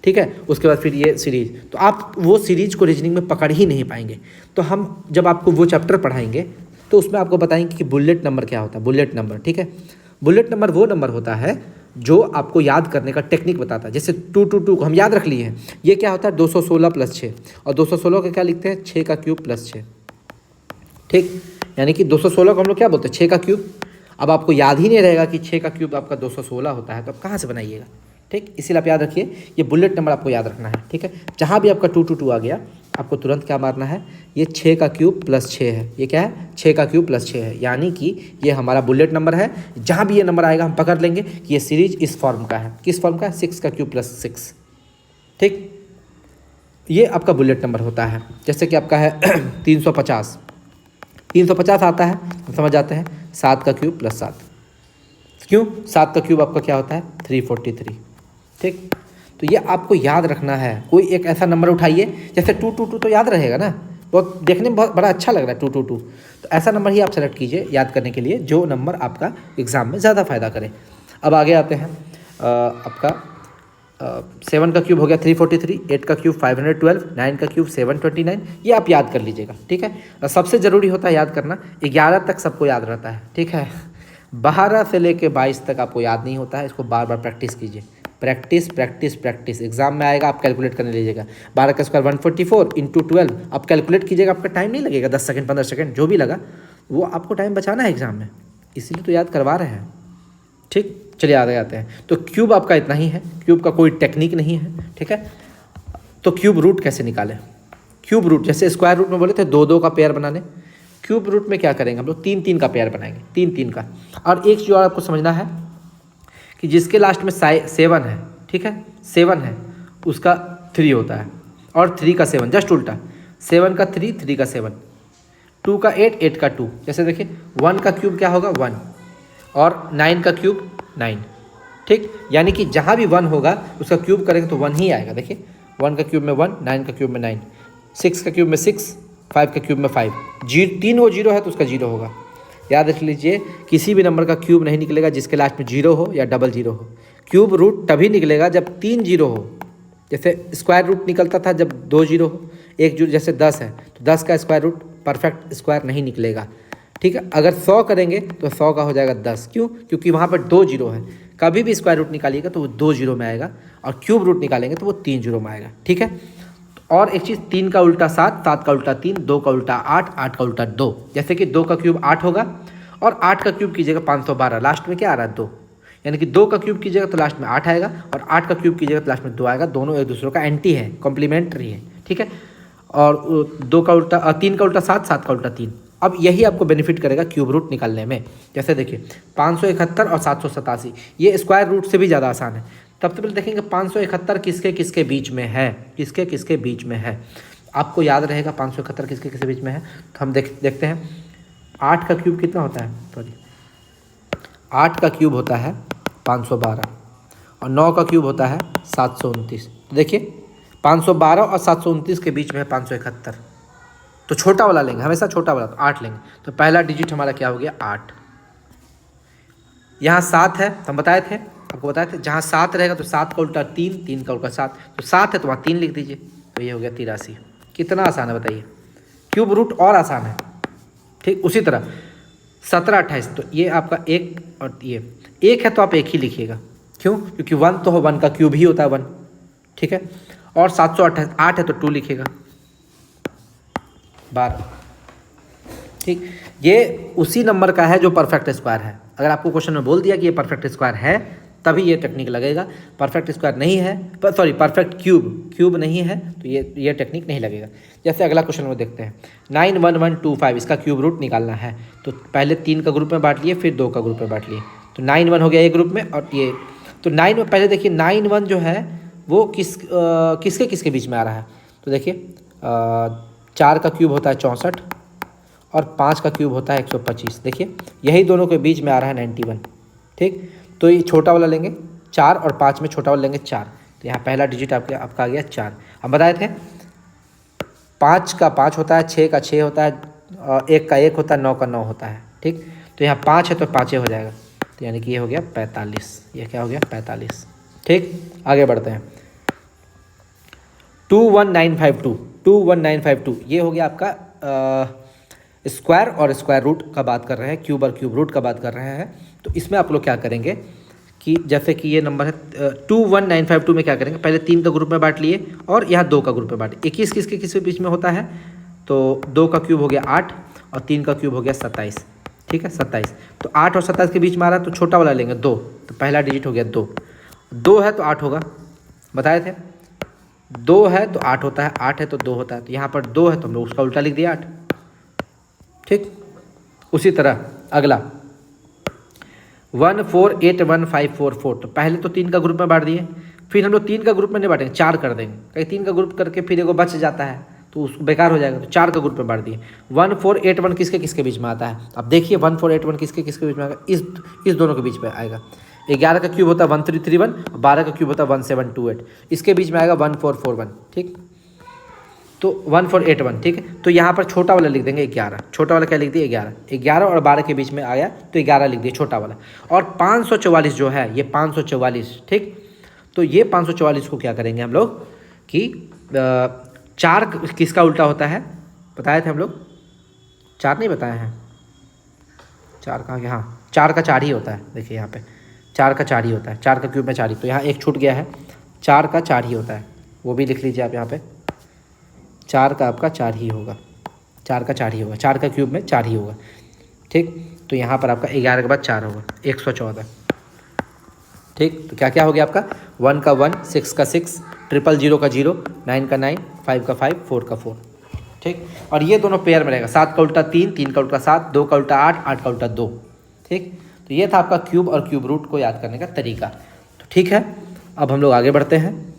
ठीक है। उसके बाद फिर ये सीरीज, तो आप वो सीरीज को रीजनिंग में पकड़ ही नहीं पाएंगे। तो हम जब आपको वो चैप्टर पढ़ाएंगे तो उसमें आपको बताएंगे कि बुलेट नंबर क्या होता है, बुलेट नंबर, ठीक है। बुलेट नंबर वो नंबर होता है जो आपको याद करने का टेक्निक बताता है। जैसे 2 2 2 को हम याद रख लिए हैं, ये क्या होता है 216 + 6, और 216 का क्या लिखते हैं 6 का क्यूब + 6, ठीक। यानी कि 216 को हम लोग क्या बोलते हैं 6 का क्यूब। अब आपको याद ही नहीं रहेगा कि 6 का क्यूब आपका 216 होता है, तो आप कहाँ से बनाइएगा, ठीक। इसीलिए आप याद रखिए, ये बुलेट नंबर आपको याद रखना है, ठीक है। जहाँ भी आपका 2 2 2 आ गया, आपको तुरंत क्या मारना है, ये 6 का क्यूब + 6 है, ये क्या है 6 का क्यूब + 6 है, यानी कि ये हमारा बुलेट नंबर है। जहाँ भी ये नंबर आएगा हम पकड़ लेंगे कि ये सीरीज इस फॉर्म का है, किस फॉर्म का है 6 का क्यूब + 6, ठीक। ये आपका बुलेट नंबर होता है। जैसे कि आपका है 350 आता है, हम समझ जाते हैं 7 का क्यूब + 7, क्यों 7 का क्यूब आपका क्या होता है 343, ठीक। तो ये आपको याद रखना है। कोई एक ऐसा नंबर उठाइए, जैसे 2 2 2 तो याद रहेगा ना, बहुत देखने में बहुत बड़ा अच्छा लग रहा है 2 2 2, तो ऐसा नंबर ही आप सेलेक्ट कीजिए याद करने के लिए, जो नंबर आपका एग्ज़ाम में ज़्यादा फ़ायदा करे। अब आगे आते हैं, आपका 7 का क्यूब हो गया 343, 8 का क्यूब 512, 9 का क्यूब 729, ये आप याद कर लीजिएगा, ठीक है। सबसे ज़रूरी होता है याद करना, 11 तक सबको याद रहता है, ठीक है। 12 से लेके 22 तक आपको याद नहीं होता है, इसको बार बार प्रैक्टिस कीजिए, प्रैक्टिस प्रैक्टिस प्रैक्टिस। एग्जाम में आएगा आप कैलकुलेट करने लीजिएगा, 12 का स्क्वायर 144 इंटू 12, आप कैलकुलेट कीजिएगा, आपका टाइम नहीं लगेगा, 10 सेकंड 15 सेकंड जो भी लगा, वो आपको टाइम बचाना है एग्जाम में, इसीलिए तो याद करवा रहे हैं, ठीक। चलिए आगे आते हैं। तो क्यूब आपका इतना ही है, क्यूब का कोई टेक्निक नहीं है, ठीक है। तो क्यूब रूट कैसे निकालें, क्यूब रूट जैसे स्क्वायर रूट में बोले थे 2 2 का पेयर बनाने, क्यूब रूट में क्या करेंगे हम लोग 3 3 का पेयर बनाएंगे, 3 3 का। और एक चीज़ और आपको समझना है कि जिसके लास्ट में 7 है, ठीक है 7 है, उसका 3 होता है, और 3 का 7, जस्ट उल्टा, 7 का 3, 3 का 7, 2 का 8, 8 का 2। जैसे देखिए 1 का क्यूब क्या होगा 1, और 9 का क्यूब 9, ठीक। यानी कि जहाँ भी 1 होगा उसका क्यूब करेंगे तो 1 ही आएगा। देखिए 1 का क्यूब में 1, 9 का क्यूब में 9, 6 का क्यूब में 6, 5 का क्यूब में 5, 3 वो 0 है तो उसका 0 होगा। याद रख लीजिए, किसी भी नंबर का क्यूब नहीं निकलेगा जिसके लास्ट में 0 हो या डबल 0 हो। क्यूब रूट तभी निकलेगा जब 3 0 हो। जैसे स्क्वायर रूट निकलता था जब 2 0 हो, 1 0, जैसे 10 है तो 10 का स्क्वायर रूट परफेक्ट स्क्वायर नहीं निकलेगा, ठीक है। अगर 100 करेंगे तो 100 का हो जाएगा 10, क्यों? क्योंकि वहाँ पर 2 0 है। कभी भी स्क्वायर रूट निकालिएगा तो वो 2 0 में आएगा, और क्यूब रूट निकालेंगे तो वो 3 0 में आएगा, ठीक है। और एक चीज़, 3 का उल्टा 7, 7 का उल्टा 3, 2 का उल्टा 8, 8 का उल्टा 2। जैसे कि 2 का क्यूब 8 होगा, और 8 का क्यूब कीजिएगा 512, लास्ट में क्या आ रहा है 2, यानी कि 2 का क्यूब कीजिएगा तो लास्ट में 8 आएगा, और 8 का क्यूब कीजिएगा तो लास्ट में 2 आएगा। दोनों एक दूसरे का एंटी है, कॉम्प्लीमेंट्री है, ठीक है। और 2 का उल्टा 3 का उल्टा 7, 7 का उल्टा 3। अब यही आपको बेनिफिट करेगा क्यूब रूट निकालने में। जैसे देखिए 571 और 787, ये स्क्वायर रूट से भी ज़्यादा आसान है। सबसे पहले देखेंगे 571 किसके किसके बीच में है, किसके किसके बीच में है। आपको याद रहेगा 571 किसके किसके बीच में है, तो हम देखते हैं। 8 का क्यूब कितना होता है, सॉरी 8 का क्यूब होता है 512, और 9 का क्यूब होता है 729। तो देखिए 512 और 729 के बीच में है 571, तो छोटा वाला लेंगे, हमेशा छोटा वाला, तो 8 लेंगे। तो पहला डिजिट हमारा क्या हो गया 8। यहाँ 7 है, हम बताए थे, आपको बताए थे, जहाँ 7 रहेगा तो 7 का उल्टा 3, 3 का उल्टा 7, तो 7 है तो वहाँ 3 लिख दीजिए, तो ये हो गया 83। कितना आसान है बताइए, क्यूब रूट और आसान है, ठीक। उसी तरह 17 28, तो ये आपका 1, और ये 1 है तो आप 1 ही लिखिएगा, क्यों? क्योंकि 1 तो 1 का क्यूब ही होता है 1, ठीक है। और 728 है तो 2 लिखिएगा, 12, ठीक। ये उसी नंबर का है जो परफेक्ट स्क्वायर है। अगर आपको क्वेश्चन में बोल दिया कि ये परफेक्ट स्क्वायर है तभी ये टेक्निक लगेगा, परफेक्ट स्क्वायर नहीं है, सॉरी परफेक्ट क्यूब नहीं है तो ये टेक्निक नहीं लगेगा। जैसे अगला क्वेश्चन में देखते हैं, 91125, इसका क्यूब रूट निकालना है। तो पहले 3 का ग्रुप में बांट लिए, फिर 2 का ग्रुप में बांट लिए, तो 9 1 हो गया एक ग्रुप में, और ये तो 9 में पहले देखिए 9 1 जो है वो किसके किसके बीच में आ रहा है। तो देखिए 4 का क्यूब होता है 64, और 5 का क्यूब होता है 125। देखिए यही दोनों के बीच में आ रहा है 91, ठीक। तो ये छोटा वाला लेंगे 4, और 5 में छोटा वाला लेंगे 4, तो यहाँ पहला डिजिट आपका आ गया 4। हम बताए थे 5 का 5 होता है, 6 का 6 होता है, 1 का 1 होता है, 9 का 9 होता है, ठीक। तो यहाँ 5 है तो 5 हो जाएगा, तो यानी कि ये हो गया 45, ये क्या हो गया 45, ठीक। आगे बढ़ते हैं, 21952, ये हो गया आपका स्क्वायर और स्क्वायर रूट का बात कर रहे हैं, क्यूब और क्यूब रूट का बात कर रहे हैं। तो इसमें आप लोग क्या करेंगे कि जैसे कि ये नंबर है 21952 में क्या करेंगे, पहले 3 का ग्रुप में बांट लिए, और यहाँ 2 का ग्रुप में बांटे। 21 किसके किसके बीच में होता है, तो 2 का क्यूब हो गया 8, और 3 का क्यूब हो गया 27, ठीक है 27। तो 8 और 27 के बीच में आ रहा है, तो छोटा वाला लेंगे 2, तो पहला डिजिट हो गया 2। 2 है तो 8 होगा, बताए थे 2 है तो 8 होता है, 8 है तो 2 होता है, तो यहाँ पर 2 है तो हम लोग उसका उल्टा लिख दिया 8, ठीक। उसी तरह अगला 1481544, तो पहले तो 3 का ग्रुप में बांट दिए, फिर हम लोग 3 का ग्रुप में नहीं बांटेंगे, 4 कर देंगे, कहीं 3 का ग्रुप करके फिर एगो बच जाता है तो उसको बेकार हो जाएगा, तो 4 का ग्रुप में बांट दिए। 1481 किसके किसके बीच में आता है, अब देखिए 1481 किसके किसके बीच में आएगा, इस दोनों के बीच में आएगा। 11 का क्यूब होता है 1331, 12 का क्यूब होता है 1728, इसके बीच में आएगा 1441, ठीक। तो 1481, ठीक है। तो यहाँ पर छोटा वाला लिख देंगे 11, छोटा वाला क्या लिख दिया 11 और 12 के बीच में आया तो 11 लिख दिया छोटा वाला। और 544 जो है ये 544, ठीक। तो ये 544 को क्या करेंगे हम लोग कि 4 किसका उल्टा होता है, बताए थे हम लोग, 4 नहीं बताए हैं, 4 कहाँ गया, हाँ 4 का 4 ही होता है। देखिए यहाँ पे 4 का 4 ही होता है, 4 का क्यूब में 4 ही, तो यहाँ एक छूट गया है, 4 का 4 ही होता है, वो भी लिख लीजिए आप यहाँ पे, 4 का आपका 4 ही होगा, 4 का 4 ही होगा, 4 का क्यूब में 4 ही होगा, ठीक। तो यहाँ पर आपका 11 के बाद 4 होगा, 114, ठीक। तो क्या क्या हो गया आपका, 1 का 1, 6 का 6, 000 का 0, 9 का 9, 5 का 5, 4 का 4, ठीक। और ये दोनों पेयर में रहेगा, 7 का उल्टा 3, 3 का उल्टा 7, 2 का उल्टा 8, 8 का उल्टा 2, ठीक। तो ये था आपका क्यूब और क्यूब रूट को याद करने का तरीका। तो ठीक है, अब हम लोग आगे बढ़ते हैं।